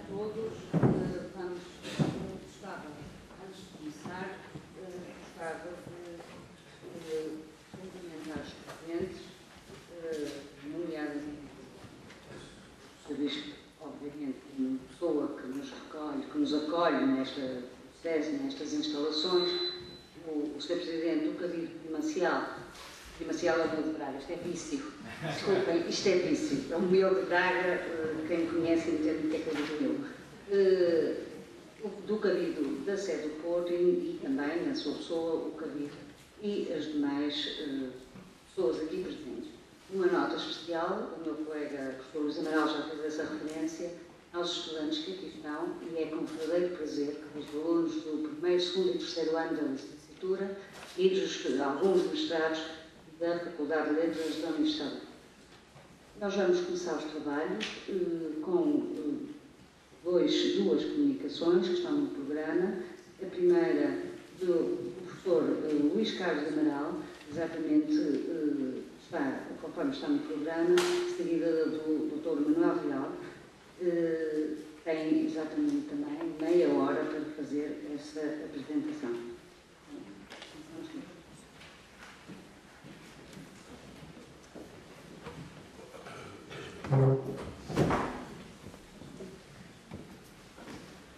todos. Gostava, antes de começar, gostava de cumprimentar os presentes, nomeadamente o Sr. Bispo, obviamente, como pessoa que nos acolhe nesta sede, nestas instalações, o Sr. Presidente do Cabildo Primacial é o Mel de Braga, isto é vício. Desculpem, isto é vício. É o Mel de Braga, quem conhece entende o que é Cabildo. Do Cabildo da sede do Porto e também, na sua pessoa, o Cabildo e as demais pessoas aqui presentes. Uma nota especial, o meu colega professor Luís Amaral já fez essa referência aos estudantes que aqui estão e é com verdadeiro prazer que os alunos do primeiro, segundo e terceiro ano da licenciatura e dos alguns mestrados da Faculdade de Letras da Universidade. Nós vamos começar os trabalhos com duas comunicações que estão no programa. A primeira do professor Luís Carlos Amaral, exatamente conforme está no programa, seguida do Dr. Manuel Real, tem exatamente também meia hora para fazer essa apresentação.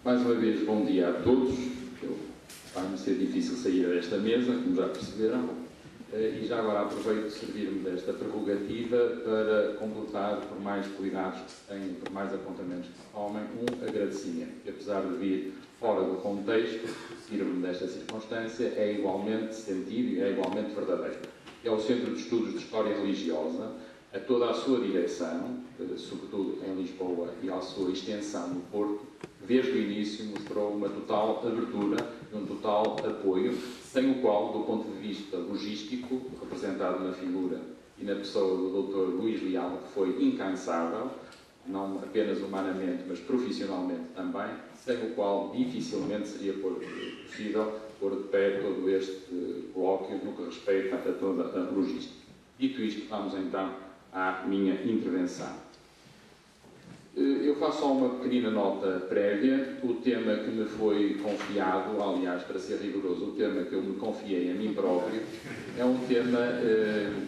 Mais uma vez, bom dia a todos. Vai-me ser difícil sair desta mesa, como já perceberam, e já agora aproveito de servir-me desta prerrogativa para completar, por mais cuidados que se tenham, por mais apontamentos que se tomem, um agradecimento, que apesar de vir fora do contexto, servir-me desta circunstância, é igualmente sentido e é igualmente verdadeiro. É o Centro de Estudos de História Religiosa, a toda a sua direção, sobretudo em Lisboa, e à sua extensão no Porto, desde o início mostrou uma total abertura e um total apoio, sem o qual, do ponto de vista logístico, representado na figura e na pessoa do Dr. Luís Leal, que foi incansável, não apenas humanamente, mas profissionalmente também, sem o qual dificilmente seria possível pôr de pé todo este colóquio no que respeita a toda a logística. Dito isto, vamos então à minha intervenção. Eu faço só uma pequenina nota prévia. O tema que me foi confiado, aliás, para ser rigoroso, o tema que eu me confiei a mim próprio, é um tema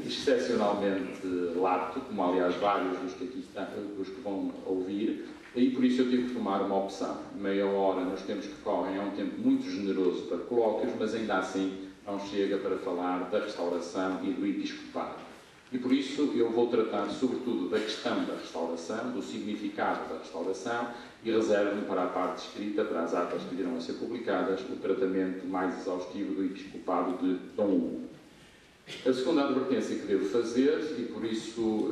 excepcionalmente lato, como aliás vários dos que aqui estão, dos que vão ouvir, e por isso eu tive que tomar uma opção. Meia hora nos tempos que correm é um tempo muito generoso para colóquios, mas ainda assim não chega para falar da restauração e do episcopado. E por isso eu vou tratar sobretudo da questão da restauração, do significado da restauração e reservo-me para a parte escrita, para as atas que virão a ser publicadas, o tratamento mais exaustivo do episcopado de Dom Hugo. A segunda advertência que devo fazer, e por isso,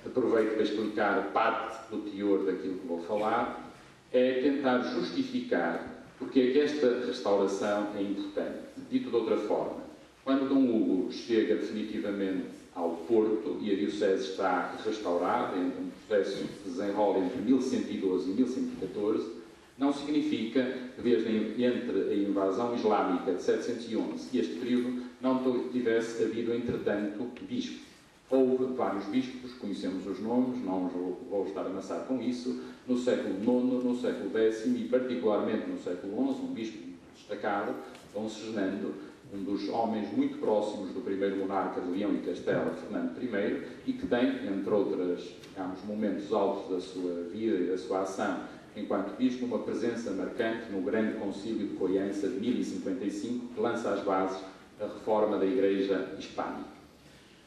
aproveito para explicar parte do teor daquilo que vou falar, é tentar justificar porque é que esta restauração é importante. Dito de outra forma, quando Dom Hugo chega definitivamente ao Porto e a Diocese está restaurada, em um processo que se desenrola entre 1112 e 1114, não significa que desde entre a invasão islâmica de 711 e este período não tivesse havido, entretanto, bispos. Houve vários bispos, conhecemos os nomes, não vou estar a amassar com isso, no século IX, no século X e particularmente no século XI, um bispo destacado, Dom Segenando, um dos homens muito próximos do primeiro monarca de Leão e Castela, Fernando I, e que tem, entre outros, momentos altos da sua vida e da sua ação enquanto bispo, uma presença marcante no grande concílio de Coiança de 1055, que lança as bases da reforma da Igreja hispânica.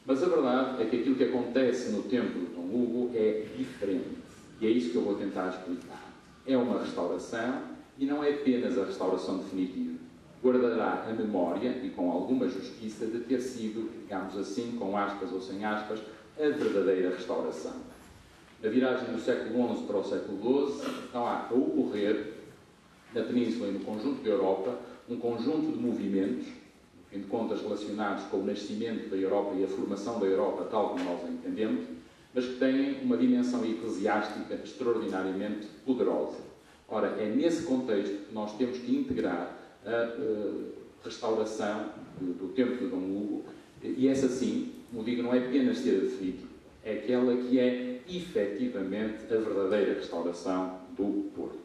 Mas a verdade é que aquilo que acontece no tempo de Dom Hugo é diferente, e é isso que eu vou tentar explicar. É uma restauração, e não é apenas a restauração definitiva. Guardará a memória, e com alguma justiça, de ter sido, digamos assim, com aspas ou sem aspas, a verdadeira restauração. Na viragem do século XI para o século XII, estão a ocorrer, na Península e no conjunto da Europa, um conjunto de movimentos, no fim de contas relacionados com o nascimento da Europa e a formação da Europa, tal como nós a entendemos, mas que têm uma dimensão eclesiástica extraordinariamente poderosa. Ora, é nesse contexto que nós temos que integrar a restauração do tempo de Dom Hugo, e essa sim, como digo, não é apenas ser definitiva, é aquela que é, efetivamente, a verdadeira restauração do Porto.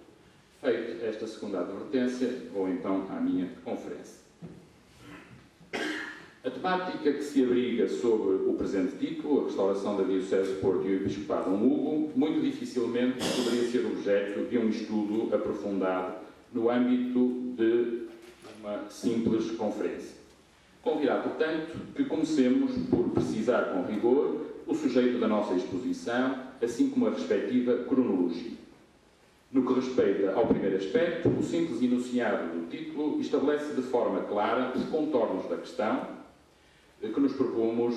Feita esta segunda advertência, vou então à minha conferência. A temática que se abriga sobre o presente título, a restauração da Diocese de Porto e o Episcopado de Dom Hugo, muito dificilmente poderia ser objeto de um estudo aprofundado no âmbito de uma simples conferência. Convirá, portanto, que comecemos por precisar com rigor o sujeito da nossa exposição, assim como a respectiva cronologia. No que respeita ao primeiro aspecto, o simples enunciado do título estabelece de forma clara os contornos da questão que nos propomos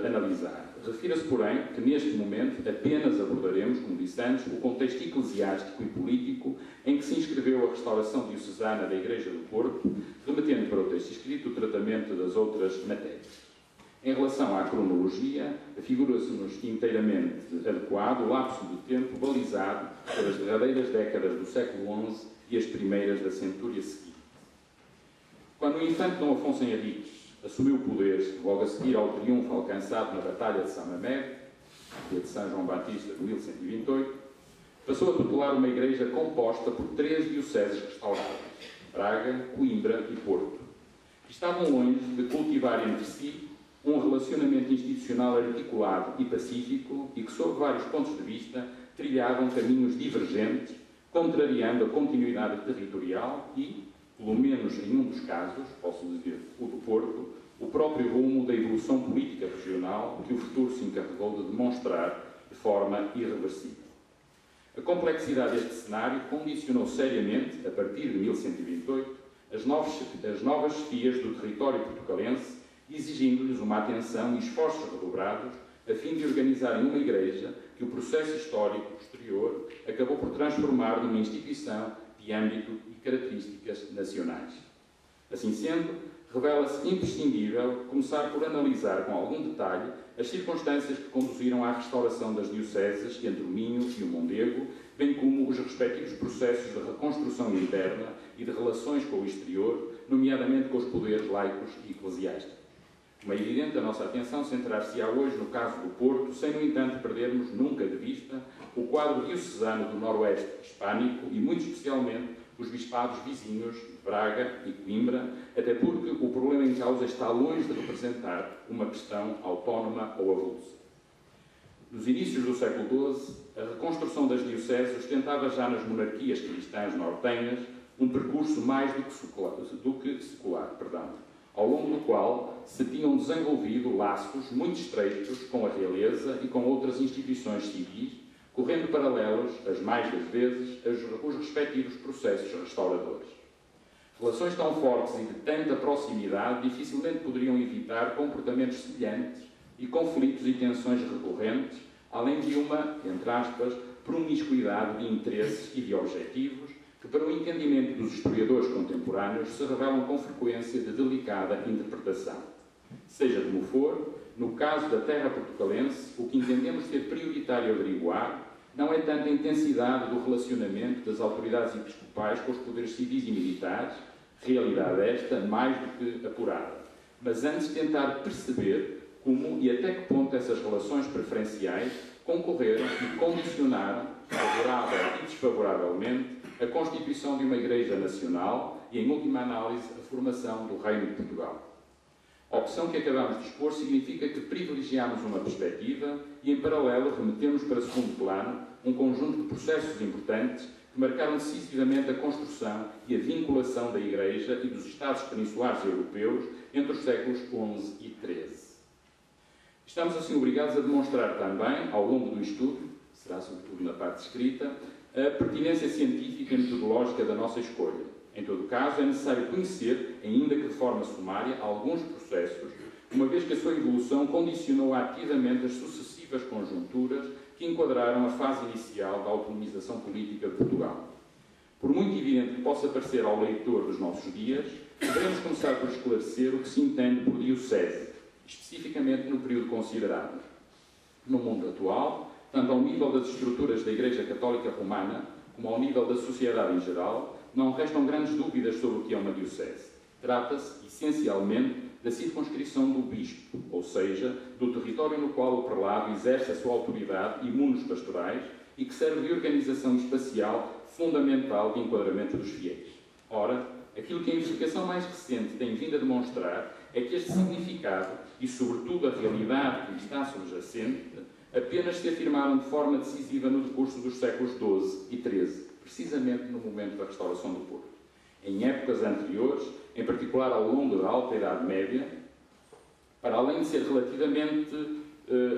analisar. Refira-se, porém, que neste momento apenas abordaremos, como disse antes, o contexto eclesiástico e político em que se inscreveu a restauração diocesana da Igreja do Porto, remetendo para o texto escrito o tratamento das outras matérias. Em relação à cronologia, figura-se-nos inteiramente adequado o lapso de tempo balizado pelas derradeiras décadas do século XI e as primeiras da centúria seguinte. Quando o infante Dom Afonso Henriques assumiu o poder logo a seguir ao triunfo alcançado na Batalha de Saint-Mamère, dia de São João Batista de 1128, passou a tutelar uma igreja composta por 3 dioceses restauradas, Braga, Coimbra e Porto, que estavam longe de cultivar entre si um relacionamento institucional articulado e pacífico e que, sob vários pontos de vista, trilhavam caminhos divergentes, contrariando a continuidade territorial e, pelo menos em um dos casos, posso dizer o do Porto, o próprio rumo da evolução política regional que o futuro se encarregou de demonstrar de forma irreversível. A complexidade deste cenário condicionou seriamente, a partir de 1128, as novas chefias do território portucalense, exigindo-lhes uma atenção e esforços redobrados a fim de organizarem uma igreja que o processo histórico posterior acabou por transformar numa instituição de âmbito e características nacionais. Assim sendo, revela-se imprescindível começar por analisar com algum detalhe as circunstâncias que conduziram à restauração das dioceses entre o Minho e o Mondego, bem como os respectivos processos de reconstrução interna e de relações com o exterior, nomeadamente com os poderes laicos e eclesiásticos. Como é evidente, a nossa atenção centrar-se-á hoje no caso do Porto, sem, no entanto, perdermos nunca de vista o quadro diocesano do Noroeste hispânico e, muito especialmente, os bispados vizinhos de Braga e Coimbra, até porque o problema em causa está longe de representar uma questão autónoma ou avulsa. Nos inícios do século XII, a reconstrução das dioceses ostentava já nas monarquias cristãs nortenhas um percurso mais do que secular, ao longo do qual se tinham desenvolvido laços muito estreitos com a realeza e com outras instituições civis, correndo paralelos, as mais das vezes, os respectivos processos restauradores. Relações tão fortes e de tanta proximidade dificilmente poderiam evitar comportamentos semelhantes e conflitos e tensões recorrentes, além de uma, entre aspas, promiscuidade de interesses e de objetivos, que para o entendimento dos historiadores contemporâneos se revelam com frequência de delicada interpretação. Seja como for, no caso da terra portucalense, o que entendemos ser prioritário averiguar não é tanto a intensidade do relacionamento das autoridades episcopais com os poderes civis e militares, realidade esta mais do que apurada, mas antes tentar perceber como e até que ponto essas relações preferenciais concorreram e condicionaram, favorável e desfavoravelmente, a constituição de uma Igreja Nacional e, em última análise, a formação do Reino de Portugal. A opção que acabamos de expor significa que privilegiamos uma perspectiva e, em paralelo, remetemos para segundo plano um conjunto de processos importantes que marcaram decisivamente a construção e a vinculação da Igreja e dos Estados peninsulares europeus entre os séculos XI e XIII. Estamos, assim, obrigados a demonstrar também, ao longo do estudo, será sobretudo na parte escrita, a pertinência científica e metodológica da nossa escolha. Em todo caso, é necessário conhecer, ainda que de forma sumária, alguns processos, uma vez que a sua evolução condicionou ativamente as sucessivas conjunturas que enquadraram a fase inicial da autonomização política de Portugal. Por muito evidente que possa parecer ao leitor dos nossos dias, devemos começar por esclarecer o que se entende por diocese, especificamente no período considerado. No mundo atual, tanto ao nível das estruturas da Igreja Católica Romana, como ao nível da sociedade em geral, não restam grandes dúvidas sobre o que é uma diocese. Trata-se, essencialmente, da circunscrição do bispo, ou seja, do território no qual o prelado exerce a sua autoridade e munos pastorais e que serve de organização espacial fundamental de enquadramento dos fiéis. Ora, aquilo que a investigação mais recente tem vindo a demonstrar é que este significado e, sobretudo, a realidade que lhe está subjacente apenas se afirmaram de forma decisiva no decurso dos séculos XII e XIII, precisamente no momento da restauração do Porto. Em épocas anteriores, em particular ao longo da Alta Idade Média, para além de ser relativamente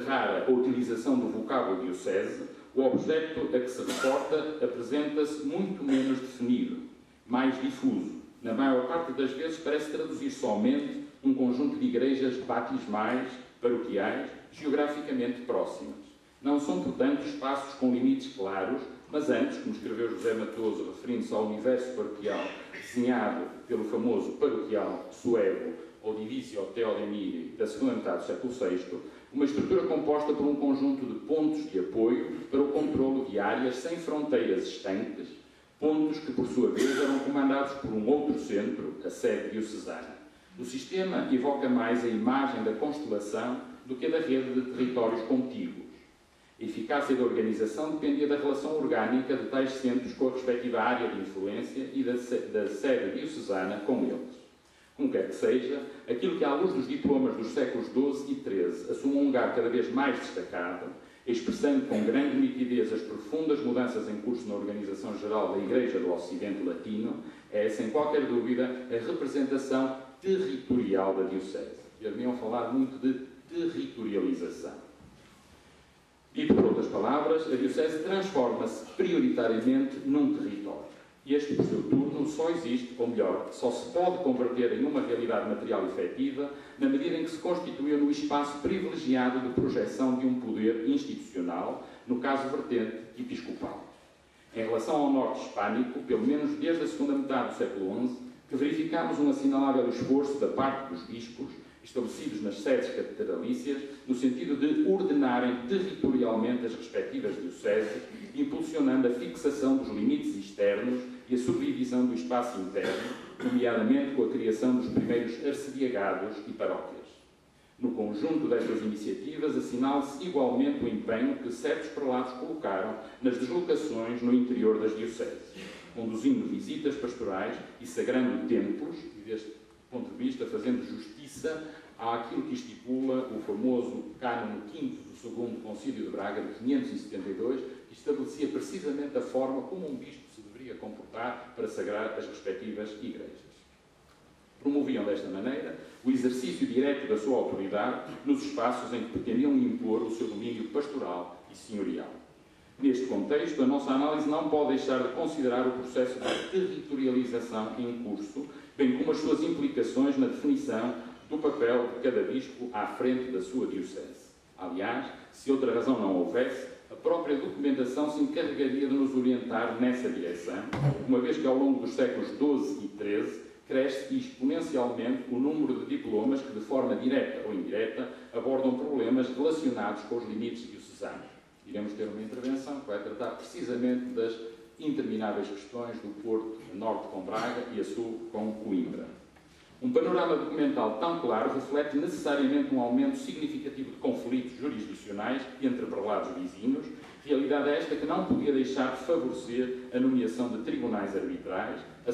rara a utilização do vocábulo diocese, o objeto a que se reporta apresenta-se muito menos definido, mais difuso. Na maior parte das vezes parece traduzir somente um conjunto de igrejas batismais, paroquiais, geograficamente próximas. Não são, portanto, espaços com limites claros, mas antes, como escreveu José Matoso, referindo-se ao universo paroquial desenhado pelo famoso paroquial suevo ou Divisio Theodemiri da segunda metade do século VI, uma estrutura composta por um conjunto de pontos de apoio para o controlo de áreas sem fronteiras estanques, pontos que, por sua vez, eram comandados por um outro centro, a sede diocesana. O sistema evoca mais a imagem da constelação do que a da rede de territórios contíguos. A eficácia da organização dependia da relação orgânica de tais centros com a respectiva área de influência e da sede diocesana com eles. Como quer que seja, aquilo que, à luz dos diplomas dos séculos XII e XIII, assume um lugar cada vez mais destacado, expressando com grande nitidez as profundas mudanças em curso na organização geral da Igreja do Ocidente Latino, é, sem qualquer dúvida, a representação territorial da Diocese. Já deviam falar muito de territorialização. E, por outras palavras, a Diocese transforma-se prioritariamente num território. E este, por seu turno, só existe, ou melhor, só se pode converter em uma realidade material efetiva na medida em que se constituiu no espaço privilegiado de projeção de um poder institucional, no caso vertente episcopal. Em relação ao norte hispânico, pelo menos desde a segunda metade do século XI, que verificamos um assinalável esforço da parte dos bispos, estabelecidos nas sedes catedralícias, no sentido de ordenarem territorialmente as respectivas dioceses, impulsionando a fixação dos limites externos e a subdivisão do espaço interno, nomeadamente com a criação dos primeiros arcediagados e paróquias. No conjunto destas iniciativas, assinala-se igualmente o empenho que certos prelados colocaram nas deslocações no interior das dioceses, conduzindo visitas pastorais e sagrando templos, e deste ponto de vista fazendo justiça àquilo que estipula o famoso Cânon V do Segundo Concílio de Braga de 572, que estabelecia precisamente a forma como um bispo se deveria comportar para sagrar as respectivas igrejas. Promoviam desta maneira o exercício direto da sua autoridade nos espaços em que pretendiam impor o seu domínio pastoral e senhorial. Neste contexto, a nossa análise não pode deixar de considerar o processo de territorialização em curso, bem como as suas implicações na definição do papel de cada bispo à frente da sua diocese. Aliás, se outra razão não houvesse, a própria documentação se encarregaria de nos orientar nessa direção, uma vez que ao longo dos séculos XII e XIII cresce exponencialmente o número de diplomas que, de forma direta ou indireta, abordam problemas relacionados com os limites diocesanos. Iremos ter uma intervenção que vai tratar precisamente das intermináveis questões do Porto a norte com Braga e a sul com Coimbra. Um panorama documental tão claro reflete necessariamente um aumento significativo de conflitos jurisdicionais entre prelados vizinhos, realidade esta que não podia deixar de favorecer a nomeação de tribunais arbitrais, a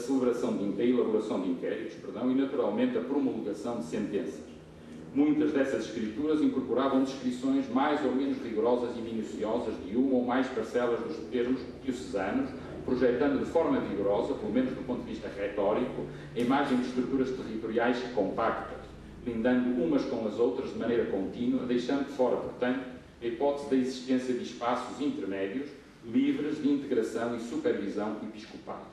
elaboração de inquéritos, e, naturalmente, a promulgação de sentenças. Muitas dessas escrituras incorporavam descrições mais ou menos rigorosas e minuciosas de uma ou mais parcelas dos termos diocesanos, projetando de forma vigorosa, pelo menos do ponto de vista retórico, a imagem de estruturas territoriais compactas, lindando umas com as outras de maneira contínua, deixando de fora, portanto, a hipótese da existência de espaços intermédios, livres de integração e supervisão episcopais.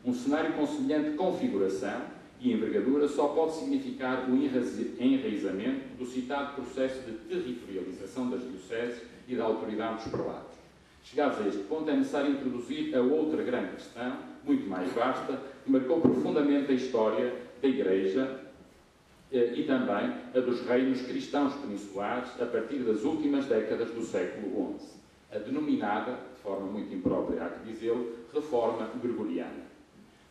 Um cenário com semelhante configuração e envergadura só pode significar o enraizamento do citado processo de territorialização das dioceses e da autoridade dos prelados. Chegados a este ponto, é necessário introduzir a outra grande questão, muito mais vasta, que marcou profundamente a história da Igreja e também a dos reinos cristãos peninsulares a partir das últimas décadas do século XI, a denominada, de forma muito imprópria há que dizê-lo, Reforma Gregoriana.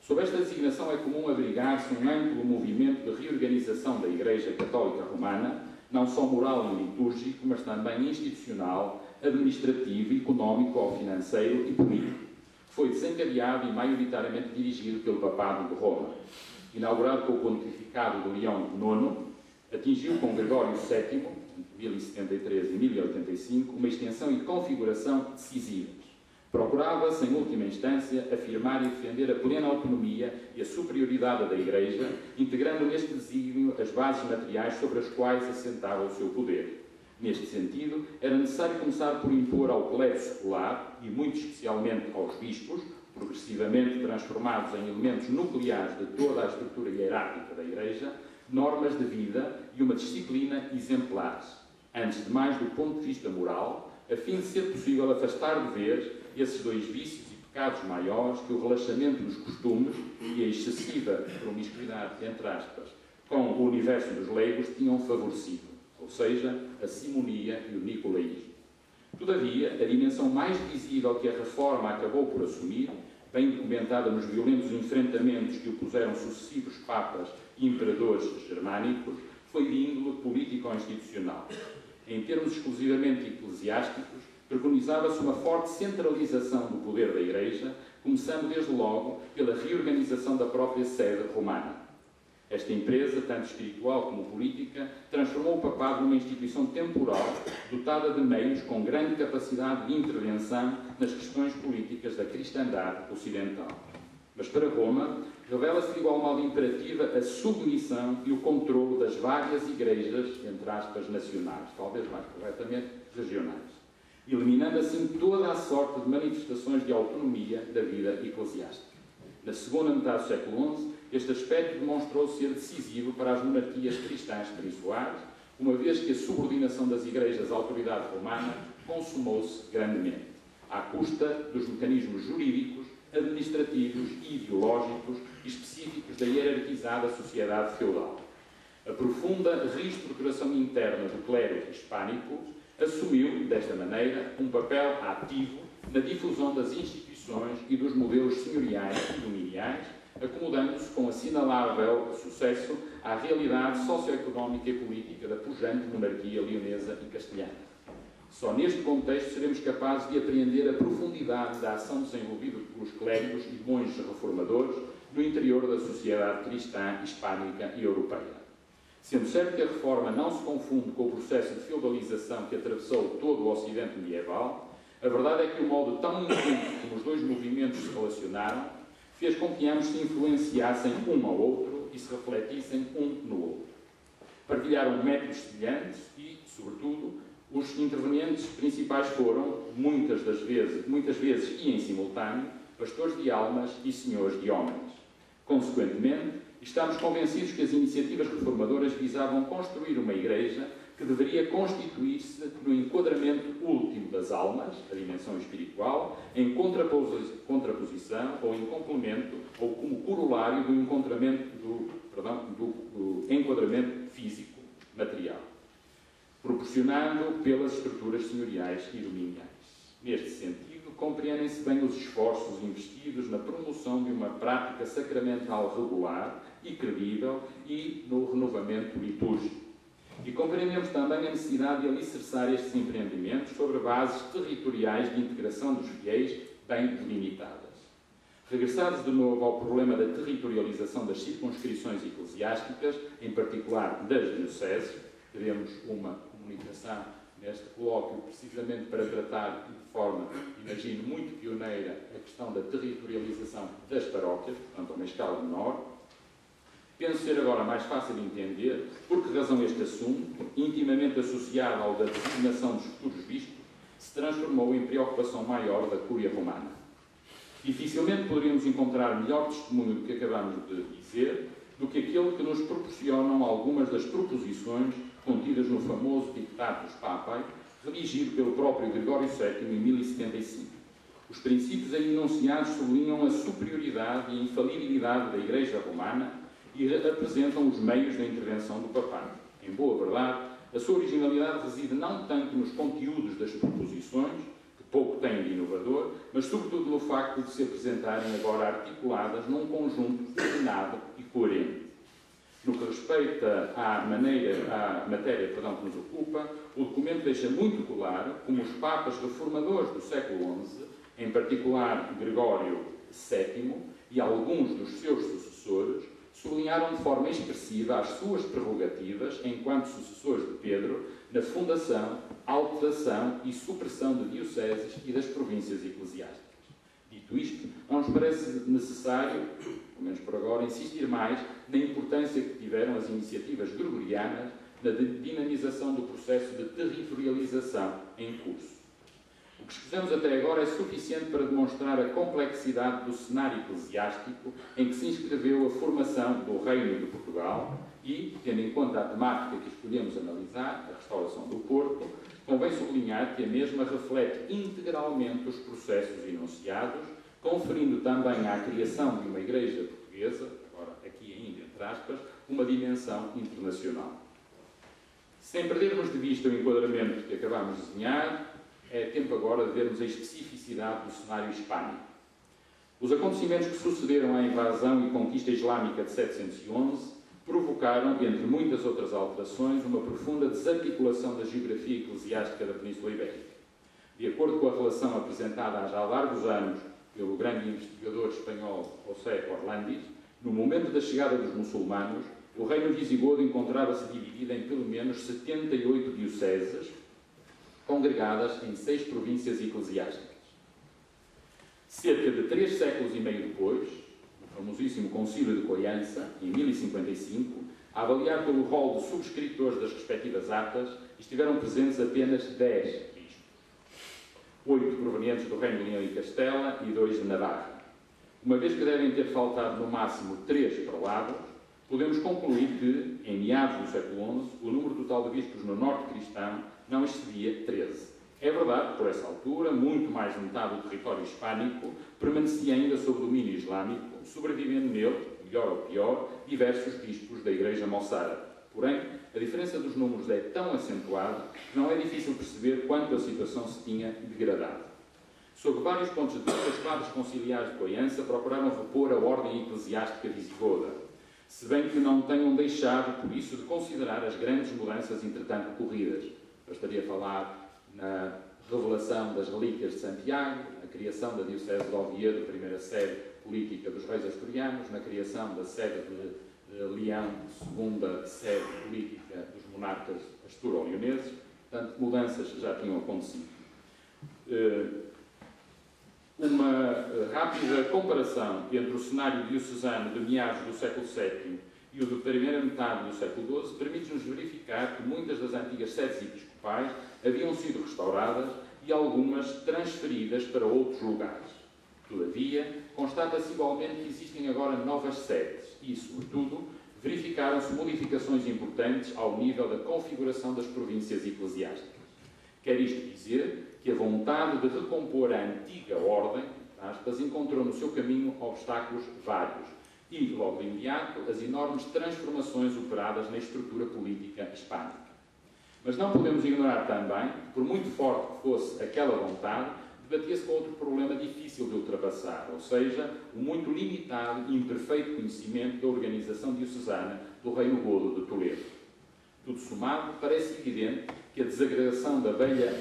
Sob esta designação é comum abrigar-se um amplo movimento de reorganização da Igreja Católica Romana, não só moral e litúrgico, mas também institucional, administrativo, económico ou financeiro e político, que foi desencadeado e maioritariamente dirigido pelo Papado de Roma. Inaugurado com o pontificado de Leão IX, atingiu com Gregório VII, entre 1073 e 1085, uma extensão e configuração decisivas. Procurava-se, em última instância, afirmar e defender a plena autonomia e a superioridade da Igreja, integrando neste desígnio as bases materiais sobre as quais assentava o seu poder. Neste sentido, era necessário começar por impor ao clero secular, e muito especialmente aos bispos, progressivamente transformados em elementos nucleares de toda a estrutura hierárquica da Igreja, normas de vida e uma disciplina exemplares, antes de mais do ponto de vista moral, a fim de ser possível afastar de vez esses dois vícios e pecados maiores que o relaxamento dos costumes e a excessiva promiscuidade, entre aspas, com o universo dos leigos tinham favorecido, ou seja, a simonia e o nicolaísmo. Todavia, a dimensão mais visível que a reforma acabou por assumir, bem documentada nos violentos enfrentamentos que opuseram sucessivos papas e imperadores germânicos, foi de índole político-institucional. Em termos exclusivamente eclesiásticos, preconizava-se uma forte centralização do poder da Igreja, começando desde logo pela reorganização da própria sede romana. Esta empresa, tanto espiritual como política, transformou o papado numa instituição temporal, dotada de meios com grande capacidade de intervenção nas questões políticas da cristandade ocidental. Mas para Roma, revela-se de igual modo imperativa a submissão e o controlo das várias igrejas, entre aspas, nacionais, talvez mais corretamente, regionais, eliminando assim toda a sorte de manifestações de autonomia da vida eclesiástica. Na segunda metade do século XI, este aspecto demonstrou ser decisivo para as monarquias cristãs peninσulares, uma vez que a subordinação das igrejas à autoridade romana consumou-se grandemente, à custa dos mecanismos jurídicos, administrativos e ideológicos específicos da hierarquizada sociedade feudal. A profunda reestruturação interna do clero hispânico assumiu, desta maneira, um papel ativo na difusão das instituições e dos modelos senhoriais e dominiais, acomodando-se com assinalável sucesso à realidade socioeconómica e política da pujante monarquia leonesa e castelhana. Só neste contexto seremos capazes de apreender a profundidade da ação desenvolvida pelos clérigos e monges reformadores no interior da sociedade cristã, hispânica e europeia. Sendo certo que a reforma não se confunde com o processo de feudalização que atravessou todo o Ocidente medieval, a verdade é que o modo tão intenso como os dois movimentos se relacionaram fez com que ambos se influenciassem um ao outro e se refletissem um no outro. Partilharam métodos semelhantes e, sobretudo, os intervenientes principais foram, muitas vezes e em simultâneo, pastores de almas e senhores de homens. Consequentemente, estamos convencidos que as iniciativas reformadoras visavam construir uma Igreja que deveria constituir-se no enquadramento último das almas, a dimensão espiritual, em contraposição ou em complemento ou como corolário do enquadramento físico, material, proporcionado pelas estruturas senhoriais e dominiais. Neste sentido, compreendem-se bem os esforços investidos na promoção de uma prática sacramental regular e credível e no renovamento litúrgico. E compreendemos também a necessidade de alicerçar estes empreendimentos sobre bases territoriais de integração dos fiéis bem delimitadas. Regressados de novo ao problema da territorialização das circunscrições eclesiásticas, em particular das dioceses, teremos uma comunicação neste colóquio precisamente para tratar de forma, imagino, muito pioneira a questão da territorialização das paróquias, portanto, a uma escala menor. Penso ser agora mais fácil de entender por que razão este assunto, intimamente associado ao da designação dos futuros bispos, se transformou em preocupação maior da Cúria Romana. Dificilmente poderíamos encontrar melhor testemunho do que acabamos de dizer do que aquele que nos proporcionam algumas das proposições contidas no famoso Dictatus Papae, redigido pelo próprio Gregório VII em 1075. Os princípios aí enunciados sublinham a superioridade e a infalibilidade da Igreja Romana e apresentam os meios da intervenção do papado. Em boa verdade, a sua originalidade reside não tanto nos conteúdos das proposições, que pouco têm de e inovador, mas sobretudo no facto de se apresentarem agora articuladas num conjunto coordenado e coerente. No que respeita à matéria que nos ocupa, o documento deixa muito claro como os papas reformadores do século XI, em particular Gregório VII e alguns dos seus sucessores, sublinharam de forma expressiva as suas prerrogativas enquanto sucessores de Pedro na fundação, alteração e supressão de dioceses e das províncias eclesiásticas. Dito isto, não nos parece necessário, pelo menos por agora, insistir mais na importância que tiveram as iniciativas gregorianas na dinamização do processo de territorialização em curso. O que escusamos até agora é suficiente para demonstrar a complexidade do cenário eclesiástico em que se inscreveu a formação do Reino de Portugal e, tendo em conta a temática que escolhemos analisar, a restauração do Porto, convém sublinhar que a mesma reflete integralmente os processos enunciados, conferindo também à criação de uma Igreja portuguesa, agora aqui ainda entre aspas, uma dimensão internacional. Sem perdermos de vista o enquadramento que acabamos de desenhar, é tempo agora de vermos a especificidade do cenário hispânico. Os acontecimentos que sucederam à invasão e conquista islâmica de 711 provocaram, entre muitas outras alterações, uma profunda desarticulação da geografia eclesiástica da Península Ibérica. De acordo com a relação apresentada há já largos anos pelo grande investigador espanhol José Orlandis, no momento da chegada dos muçulmanos, o reino visigodo encontrava-se dividido em pelo menos 78 dioceses, congregadas em 6 províncias eclesiásticas. Cerca de 3 séculos e meio depois, o famosíssimo Concílio de Coiança, em 1055, a avaliar pelo rol de subscritores das respectivas atas, estiveram presentes apenas 10 bispos. 8 provenientes do Reino de Leão e Castela e 2 de Navarra. Uma vez que devem ter faltado no máximo 3 prelados, podemos concluir que, em meados do século XI, o número total de bispos no norte cristão não excedia 13. É verdade que, por essa altura, muito mais de metade do território hispânico permanecia ainda sob domínio islâmico, sobrevivendo nele, melhor ou pior, diversos bispos da Igreja moçárabe. Porém, a diferença dos números é tão acentuada que não é difícil perceber quanto a situação se tinha degradado. Sob vários pontos de vista, os padres conciliares de Coiança procuraram repor a ordem eclesiástica visigoda, se bem que não tenham deixado, por isso, de considerar as grandes mudanças entretanto ocorridas. Bastaria falar na revelação das relíquias de Santiago, na criação da Diocese de Oviedo, primeira sede política dos reis asturianos, na criação da sede de Leão, segunda sede política dos monarcas asturo-leoneses. Portanto, mudanças já tinham acontecido. Uma rápida comparação entre o cenário diocesano de meados do século VII e o da primeira metade do século XII permite-nos verificar que muitas das antigas sedes episcopais haviam sido restauradas e algumas transferidas para outros lugares. Todavia, constata-se igualmente que existem agora novas sedes e, sobretudo, verificaram-se modificações importantes ao nível da configuração das províncias eclesiásticas. Quer isto dizer que a vontade de recompor a antiga ordem, aspas, encontrou no seu caminho obstáculos vários e, logo de imediato, as enormes transformações operadas na estrutura política hispânica. Mas não podemos ignorar também que, por muito forte que fosse aquela vontade, debatia-se com outro problema difícil de ultrapassar, ou seja, o muito limitado e imperfeito conhecimento da organização diocesana do Reino Godo de Toledo. Tudo somado, parece evidente que a desagregação da velha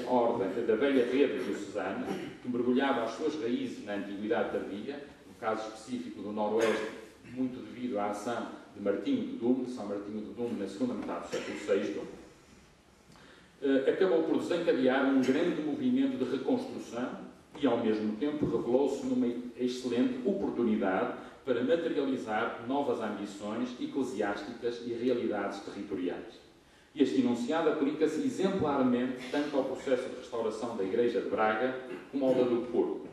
rede diocesana, que mergulhava as suas raízes na antiguidade tardia, no caso específico do Noroeste, muito devido à ação de Martinho de Dume, de São Martinho de Dume, na segunda metade do século VI, acabou por desencadear um grande movimento de reconstrução e, ao mesmo tempo, revelou-se numa excelente oportunidade para materializar novas ambições eclesiásticas e realidades territoriais. Este enunciado aplica-se exemplarmente tanto ao processo de restauração da Igreja de Braga como ao da do Porto.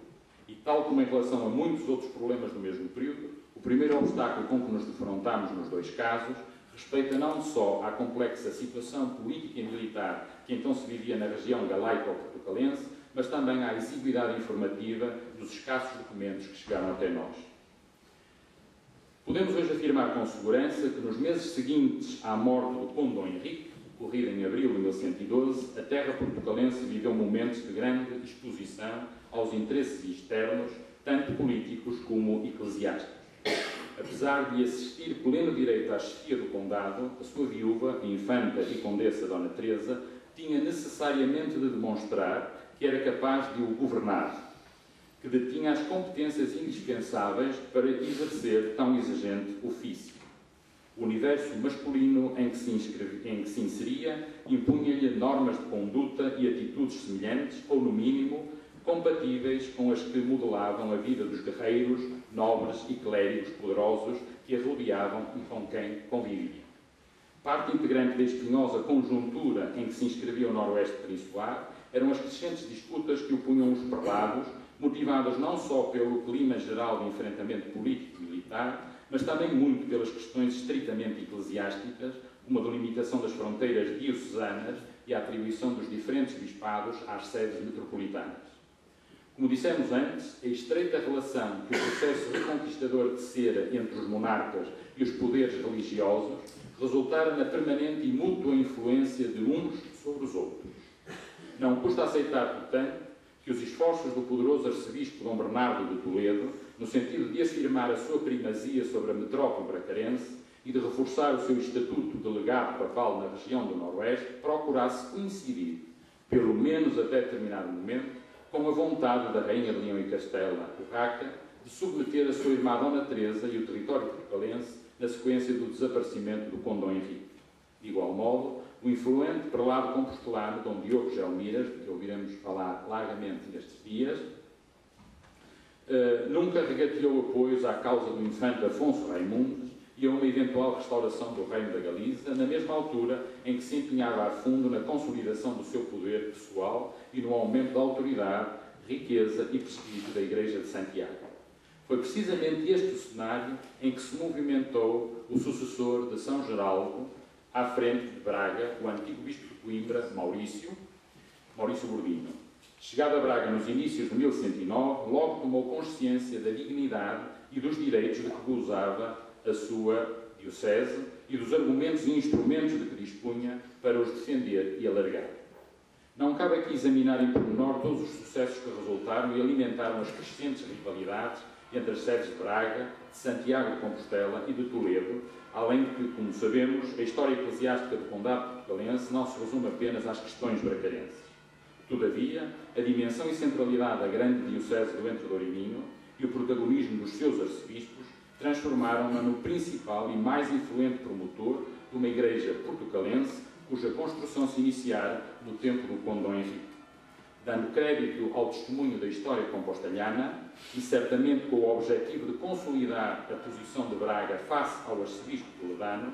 E, tal como em relação a muitos outros problemas do mesmo período, o primeiro obstáculo com que nos defrontamos nos dois casos respeita não só à complexa situação política e militar que então se vivia na região galaico-portucalense, mas também à exiguidade informativa dos escassos documentos que chegaram até nós. Podemos hoje afirmar com segurança que nos meses seguintes à morte do Conde Dom Henrique, ocorrida em abril de 1112, a terra portucalense viveu momentos de grande exposição aos interesses externos, tanto políticos como eclesiásticos. Apesar de assistir pleno direito à chefia do condado, a sua viúva, a infanta e condessa Dona Teresa, tinha necessariamente de demonstrar que era capaz de o governar, que detinha as competências indispensáveis para exercer tão exigente ofício. O universo masculino em que se inseria impunha-lhe normas de conduta e atitudes semelhantes, ou, no mínimo, compatíveis com as que modelavam a vida dos guerreiros, nobres e clérigos poderosos que a rodeavam e com quem convivia. Parte integrante da espinhosa conjuntura em que se inscrevia o noroeste peninsular eram as crescentes disputas que opunham os prelados, motivadas não só pelo clima geral de enfrentamento político e militar, mas também muito pelas questões estritamente eclesiásticas, como a delimitação das fronteiras diocesanas e a atribuição dos diferentes bispados às sedes metropolitanas. Como dissemos antes, a estreita relação que o processo reconquistador tecera entre os monarcas e os poderes religiosos resultara na permanente e mútua influência de uns sobre os outros. Não custa aceitar, portanto, que os esforços do poderoso arcebispo Dom Bernardo de Toledo, no sentido de afirmar a sua primazia sobre a metrópole bracarense e de reforçar o seu estatuto de legado papal na região do Noroeste, procurasse coincidir, pelo menos até determinado momento, com a vontade da Rainha de Leão e Castela, Urraca, de submeter a sua irmã Dona Teresa e o território portucalense na sequência do desaparecimento do Conde Dom Henrique. De igual modo, o influente prelado compostelano Dom Diogo Gelmiras, de que ouviremos falar largamente nestes dias, nunca regateou apoios à causa do infante Afonso Raimundo e a uma eventual restauração do reino da Galiza, na mesma altura em que se empenhava a fundo na consolidação do seu poder pessoal e no aumento da autoridade, riqueza e prestígio da Igreja de Santiago. Foi precisamente este o cenário em que se movimentou o sucessor de São Geraldo, à frente de Braga, o antigo bispo de Coimbra, Maurício Bordino. Chegado a Braga nos inícios de 1109, logo tomou consciência da dignidade e dos direitos de que gozava a sua diocese e dos argumentos e instrumentos de que dispunha para os defender e alargar. Não cabe aqui examinar em pormenor todos os sucessos que resultaram e alimentaram as crescentes rivalidades entre as sedes de Braga, de Santiago de Compostela e de Toledo, além de que, como sabemos, a história eclesiástica do Condado portucalense não se resume apenas às questões bracarenses. Todavia, a dimensão e centralidade da grande diocese do Entredouro e Minho e o protagonismo dos seus arcebispos transformaram-na no principal e mais influente promotor de uma igreja portucalense cuja construção se iniciara no tempo do Conde Dom Henrique. Dando crédito ao testemunho da história compostelhana e certamente com o objetivo de consolidar a posição de Braga face ao arcebispo toledano,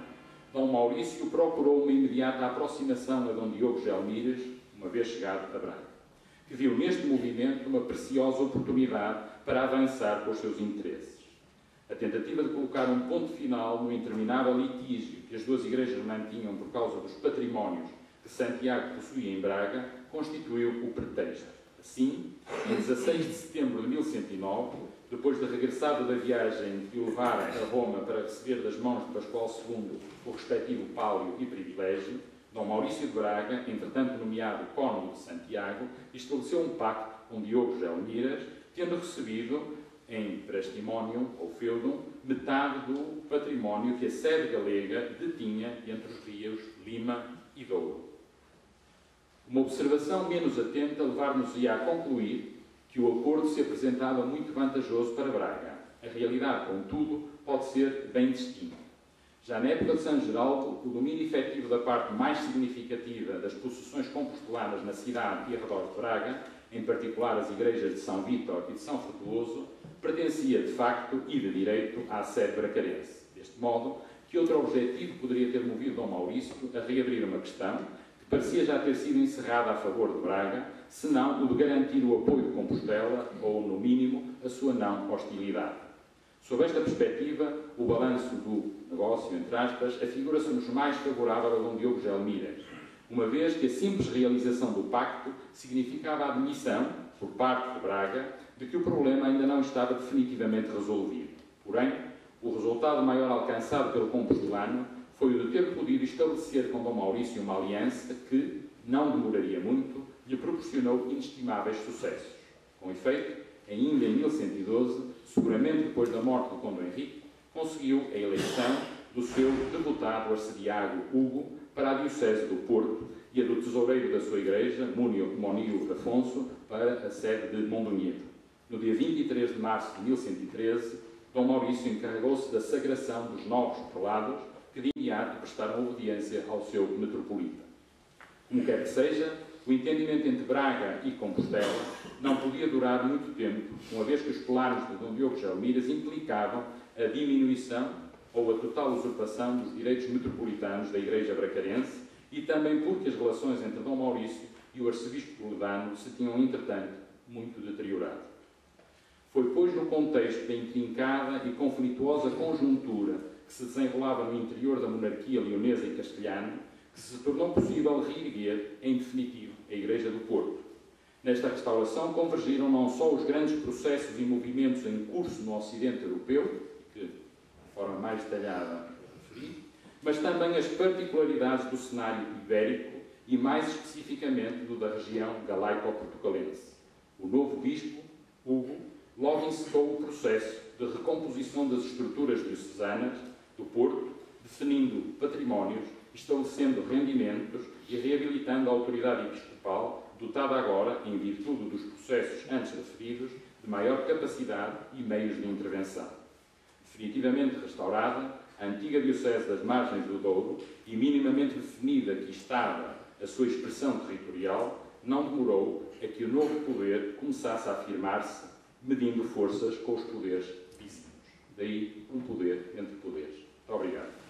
Dom Maurício procurou uma imediata aproximação a Dom Diogo Gelmiras, uma vez chegado a Braga, que viu neste movimento uma preciosa oportunidade para avançar com os seus interesses. A tentativa de colocar um ponto final no interminável litígio que as duas igrejas mantinham por causa dos patrimónios que Santiago possuía em Braga constituiu o pretexto. Assim, em 16 de setembro de 1109, depois de regressado da viagem que o levara a Roma para receber das mãos de Pascoal II o respectivo pálio e privilégio, Dom Maurício de Braga, entretanto nomeado cônego de Santiago, estabeleceu um pacto com Diogo Gelmiras, tendo recebido em prestimonium ou feudum metade do património que a sede galega detinha entre os rios Lima e Douro. Uma observação menos atenta levar-nos-ia a concluir que o acordo se apresentava muito vantajoso para Braga. A realidade, contudo, pode ser bem distinta. Já na época de São Geraldo, o domínio efetivo da parte mais significativa das possessões compostelanas na cidade e arredor de Braga, em particular as igrejas de São Vítor e de São Frutuoso, pertencia de facto e de direito à sede bracarense. Deste modo, que outro objetivo poderia ter movido Dom Maurício a reabrir uma questão que parecia já ter sido encerrada a favor de Braga, senão o de garantir o apoio de Compostela ou, no mínimo, a sua não hostilidade. Sob esta perspectiva, o balanço do negócio, entre aspas, afigura-se-nos mais favorável a Dom Diogo Gelmiras, uma vez que a simples realização do pacto significava a admissão, por parte de Braga, de que o problema ainda não estava definitivamente resolvido. Porém, o resultado maior alcançado pelo compostelano foi o de ter podido estabelecer com Dom Maurício uma aliança que, não demoraria muito, lhe proporcionou inestimáveis sucessos. Com efeito, ainda em 1112, seguramente depois da morte do Conde Henrique, conseguiu a eleição do seu deputado arcediago Hugo para a Diocese do Porto e a do tesoureiro da sua igreja, Monio Afonso, para a sede de Mondoñedo. No dia 23 de março de 1113, Dom Maurício encarregou-se da sagração dos novos prelados que de imediato prestaram obediência ao seu metropolita. Como quer que seja, o entendimento entre Braga e Compostela não podia durar muito tempo, uma vez que os planos de Dom Diogo Gelmiras implicavam a diminuição ou a total usurpação dos direitos metropolitanos da Igreja bracarense e também porque as relações entre Dom Maurício e o arcebispo toledano se tinham, entretanto, muito deteriorado. Foi, pois, no contexto da intrincada e conflituosa conjuntura que se desenrolava no interior da monarquia leonesa e castelhana que se tornou possível reerguer, em definitivo, a Igreja do Porto. Nesta restauração convergiram não só os grandes processos e movimentos em curso no Ocidente europeu, que, de forma mais detalhada, referi, mas também as particularidades do cenário ibérico e, mais especificamente, do da região galaico-portucalense. O novo bispo, Hugo, logo encetou o processo de recomposição das estruturas diocesanas do Porto, definindo patrimónios, estabelecendo rendimentos e reabilitando a autoridade episcopal, dotada agora, em virtude dos processos antes referidos, de maior capacidade e meios de intervenção. Definitivamente restaurada, a antiga Diocese das Margens do Douro e minimamente definida que estava a sua expressão territorial, não demorou a que o novo poder começasse a afirmar-se, medindo forças com os poderes vizinhos. Daí um poder entre poderes. Muito obrigado.